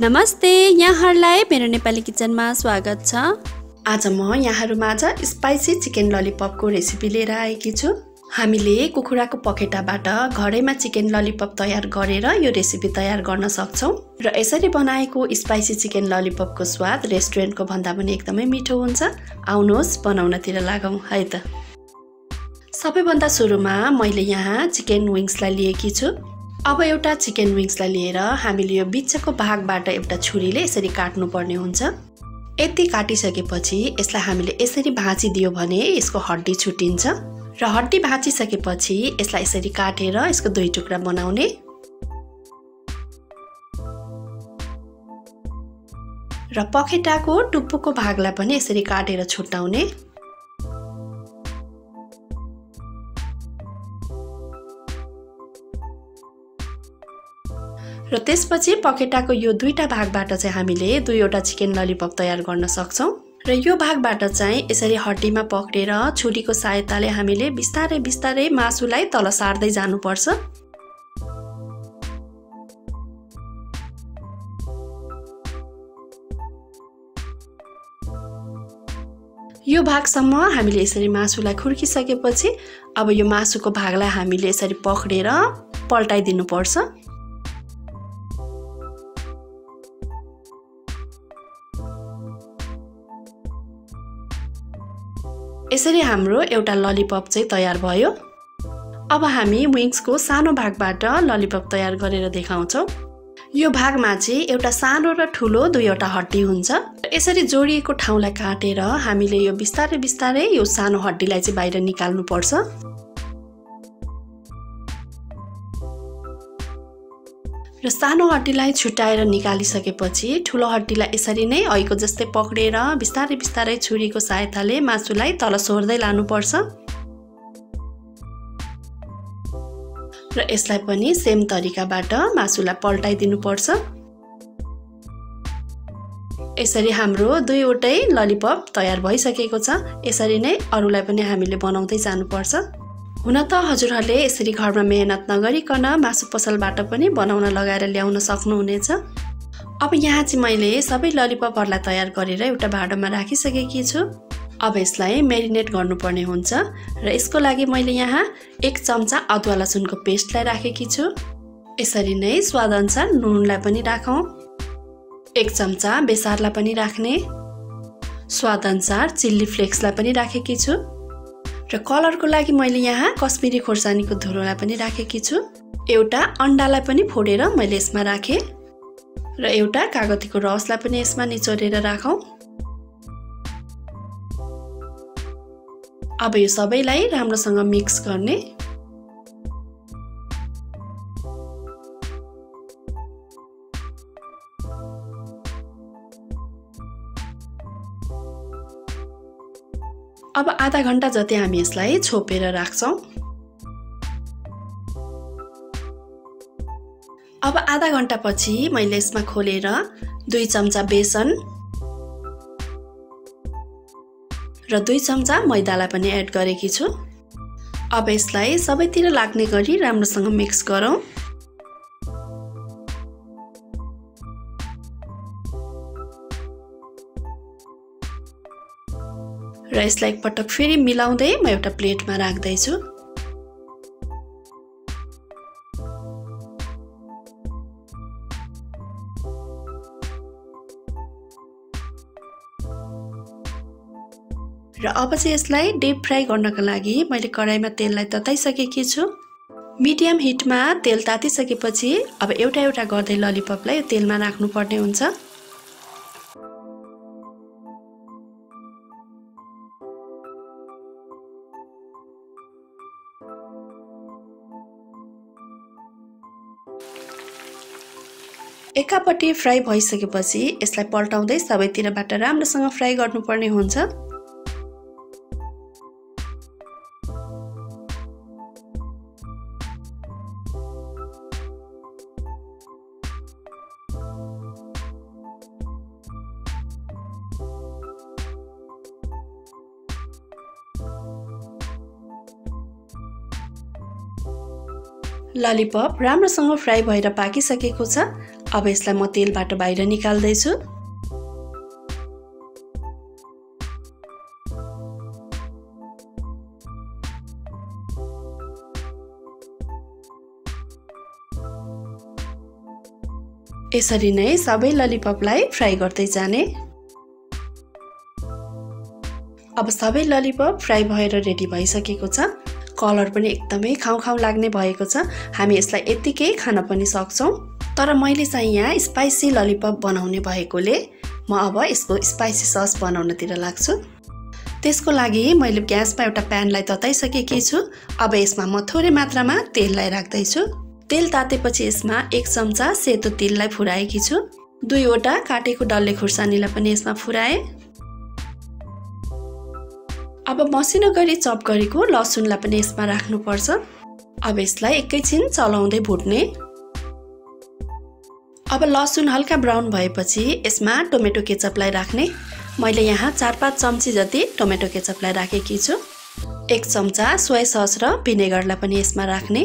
नमस्ते, यहाँहरूलाई मेरो नेपाली किचनमा स्वागत छ। आज म यहाँहरुमाझ स्पाइसी चिकन ललिपपको रेसिपी लिएर आएकी छु। हामीले कुखुराको पखेटाबाट घरैमा चिकन ललिपप तयार गरेर यो रेसिपी तयार गर्न सक्छौं र यसरी बनाएको स्पाइसी चिकन ललिपपको स्वाद रेस्टुरेन्टको भन्दा पनि एकदमै मिठो हुन्छ। आउनुहोस् बनाउनतिर लागौं है त। सबैभन्दा सुरुमा मैले यहाँ चिकन विंग्सलाई लिएकी छु। अब एउटा चिकन विंग्सलाई लिएर हामीले यो बिचको भागबाट एउटा छुरीले यसरी काट्नु पर्ने हुन्छ। यति काटिसकेपछि यसलाई हामीले यसरी भाँचिदियो भने यसको हड्डी छुटिन्छ र हड्डी भाँचिसकेपछि यसलाई यसरी काटेर यसको दुई टुक्रा बनाउने र पखेटाको टुप्पोको भागलाई पनि यसरी काटेर छुटाउने र त्यसपछि पखेटाको यो दुईटा भागबाट चाहिँ हामीले दुईवटा चिकन ललिपप तयार गर्न सक्छौं र यो भागबाट चाहिँ यसरी हड्डीमा पक्रेर छुरीको सहायताले हामीले बिस्तारै बिस्तारै मासुलाई तल सार्दै जानुपर्छ। यो भागसम्म हामीले यसरी मासुलाई खुर्किसकेपछि अब यो मासुको भागलाई हामीले यसरी पक्रेर पल्टाइदिनु पर्छ। यसरी हाम्रो एउटा ललिपप चाहिँ तयार भयो। अब हामी विंग्सको सानो भागबाट ललिपप तयार गरेर देखाउँछौं। यो भागमा चाहिँ एउटा सानो र ठूलो दुईवटा हड्डी हुन्छ। यसरी जोडिएको ठाउँलाई काटेर हामीले यो बिस्तारै बिस्तारै यो सानो हड्डीलाई चाहिँ बाहिर निकाल्नु पर्छ। र सानो हड्डीलाई छुटाएर निकालिसकेपछि ठूलो हड्डीलाई यसरी नै अहिलेको जस्तै पक्रेर बिस्तारै बिस्तारै छुरीको सहायताले मासुलाई तल सोर्दै लानुपर्छ र यसलाई पनि सेम तरिकाबाट मासुलाई पल्टाइदिनु पर्छ। यसरी हाम्रो दुईवटै ललिपप तयार भइसकेको छ। यसरी नै अरूलाई पनि हामीले बनाउँदै जानुपर्छ। हुन त हजुरहरूले यसरी घरमा मेहनत नगरिकन मासु पसलबाट पनि बनाउन लगाएर ल्याउन सक्नुहुनेछ। अब यहाँ चाहिँ मैले सबै ललिपपहरूलाई तयार गरेर एउटा भाँडोमा राखिसकेकी छु। अब यसलाई मेरिनेट गर्नुपर्ने हुन्छ र यसको लागि मैले यहाँ 1 चम्चा अदुवा लसुनको पेस्टलाई राखेकी छु। यसरी नै स्वादअनुसार नुनलाई पनि राखौं। 1 चम्चा बेसारलाई पनि राख्ने, स्वादअनुसार चिल्ली फ्लेक्सलाई पनि राखेकी छु र कलरको लागि मैले यहाँ कश्मिरी खोर्सानीको धुरोलाई पनि राखेकी छु। एउटा अन्डालाई पनि फोडेर मैले यसमा राखे र एउटा कागतीको रसलाई पनि यसमा निचोरेर राखौं। अब यो सबैलाई राम्रोसँग मिक्स गर्ने। अब आधा घण्टा जति हामी यसलाई छोपेर राख्छौं। अब आधा घण्टा पछि मैले यसमा खोलेर 2 चम्चा बेसन र 2 चम्चा मैदालाई पनि एड गरेकी छु। अब यसलाई सबैतिर लाग्ने गरी राम्रोसँग मिक्स गरौं। र यसलाई एकपटक फेरि मिलाउँदै म एउटा प्लेटमा राख्दै छु। र अब चाहिँ यसलाई डीप फ्राई गर्नका लागि मैले कराईमा तेललाई तताइसकेकी छु। मिडियम हिटमा तेल तातिसकेपछि अब एउटा एउटा गर्दै ललिपपलाई यो तेलमा राख्नुपर्ने हुन्छ। एकापट्टि फ्राई भइसकेपछि यसलाई पल्टाउँदै सबैतिरबाट राम्रोसँग फ्राई गर्नुपर्ने हुन्छ। ललिपप राम्रोसँग फ्राई भएर पाकिसकेको छ। अब यसलाई म तेलबाट बाहिर निकाल्दै छु। यसरी नै सबै ललिपपलाई फ्राई गर्दै जाने। अब सबै ललिपप फ्राई भएर रेडी भइसकेको छ। कलर पनि एकदमै खाउ लाग्ने भएको छ। हामी यसलाई यतिकै खान पनि सक्छौं। तर मैले चाहिँ यहाँ स्पाइसी ललिपप बनाउने भएकोले म अब यसको स्पाइसी सस बनाउनतिर लाग्छु। त्यसको लागि मैले ग्यासमा एउटा प्यानलाई तताइसकेकी छु। अब यसमा म थोरै मात्रामा तेललाई राख्दै छु। तेल तातेपछि यसमा 1 चम्चा सेतो तिललाई फुराएकी छु। 2 वटा काटेको डल्ले खुर्सानीलाई पनि यसमा फुराए। अब मसिनो गरी चप गरेको लसुनलाई पनि यसमा राख्नुपर्छ। अब यसलाई एकैछिन चलाउँदै भुट्ने। अब लसुन हल्का ब्राउन भएपछि यसमा टोमेटो केचपलाई राख्ने। मैले यहाँ 4-5 चम्ची जति टोमेटो केचपलाई राखेकी छु। 1 चम्चा सोया सस र भिनेगरलाई पनि यसमा राख्ने।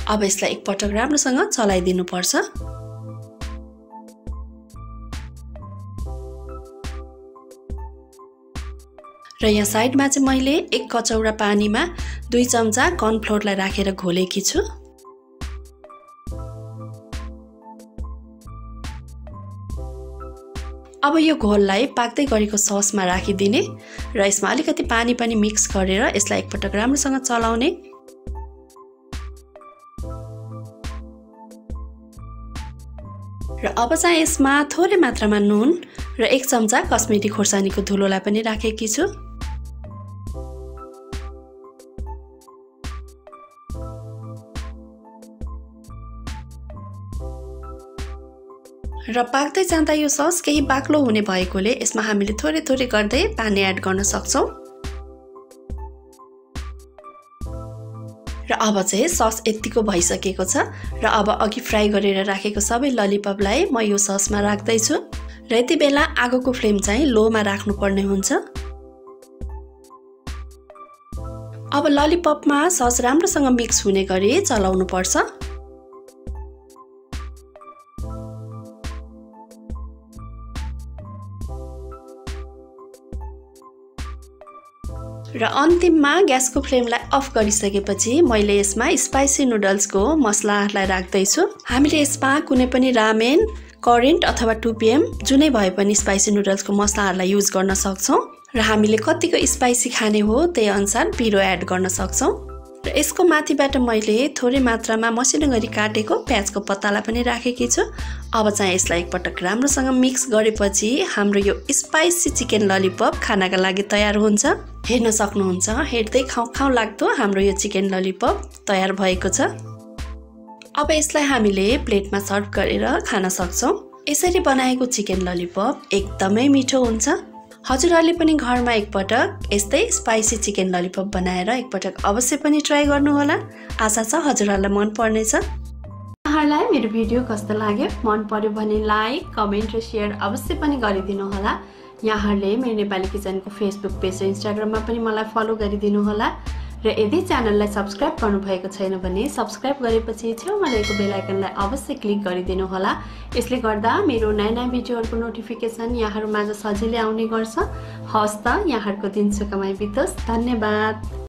अब यसलाई एकपटक राम्रोसँग चलाइदिनु पर्छ। र यहाँ साइडमा चाहिँ मैले 1 कचौरा पानीमा 2 चम्चा कर्नफ्लोरलाई राखेर घोलेकी छु। अब यो घोललाई पाक्दै गरेको ससमा राखिदिने र यसमा अलिकति पानी पनि मिक्स गरेर यसलाई एकपटक राम्रोसँग चलाउने। र अब चाहिँ यसमा थोरै मात्रामा नुन र 1 चम्चा कश्मिरी खोर्सानीको धुलोलाई पनि राखेकी छु। र पाक्दै जाँदा यो सस केही बाक्लो हुने भएकोले यसमा हामीले थोरै गर्दै पानी एड गर्न सक्छौं। र अब चाहिँ सस यतिको भइसकेको छ। र अब अघि फ्राई गरेर राखेको सबै ललिपपलाई म यो ससमा राख्दै छु। र यति बेला आगोको फ्लेम चाहिँ लोमा राख्नुपर्ने हुन्छ। अब ललिपपमा सस राम्रोसँग मिक्स हुने गरी चलाउनु पर्छ। र अन्तिममा ग्यासको फ्लेमलाई अफ गरिसकेपछि मैले यसमा स्पाइसी नुडल्सको मसलालाई राख्दै छु। हामीले यसमा कुनै पनि रामेन, करेन्ट अथवा 2PM जुनै भए पनि स्पाइसी नुडल्सको मसलाहरूलाई युज गर्न सक्छौं। र हामीले कतिको स्पाइसी खाने हो त्यही अनुसार पिरो एड गर्न सक्छौं। र यसको माथिबाट मैले थोरै मात्रामा मसिनो गरी काटेको प्याजको पत्तालाई पनि राखेकी छु। अब चाहिँ यसलाई एकपटक राम्रोसँग मिक्स गरेपछि हाम्रो यो स्पाइसी चिकन ललिपप खानाका लागि तयार हुन्छ। हेर्न सक्नुहुन्छ, हेर्दै खाउ लाग्दो हाम्रो यो चिकन ललिपप तयार भएको छ। अब यसलाई हामीले प्लेटमा सर्भ गरेर खान सक्छौं। यसरी बनाएको चिकन ललिपप एकदमै मिठो हुन्छ। हजुरहरूले पनि घरमा एकपटक यस्तै स्पाइसी चिकन ललिपप बनाएर एकपटक अवश्य पनि ट्राई गर्नुहोला। आशा छ हजुरहरूलाई मन पर्नेछ। यहाँहरूलाई मेरो भिडियो कस्तो लाग्यो? मन पर्यो भने लाइक, कमेन्ट र शेयर अवश्य पनि गरिदिनु होला। यहाँहरूले मेरो नेपाली किचनको फेसबुक पेज र इन्स्टाग्राममा पनि मलाई फलो गरिदिनु होला। र यदि च्यानललाई सब्स्क्राइब गर्नुभएको छैन भने सब्स्क्राइब गरेपछि छेउमा रहेको बेल आइकनलाई अवश्य क्लिक गरिदिनु होला। यसले गर्दा मेरो नयाँ भिडियोहरूको नोटिफिकेसन यहाँहरूमाझ सजिलै आउने गर्छ। हवस् त, यहाँहरूको दिन सुखमय बितोस्। धन्यवाद।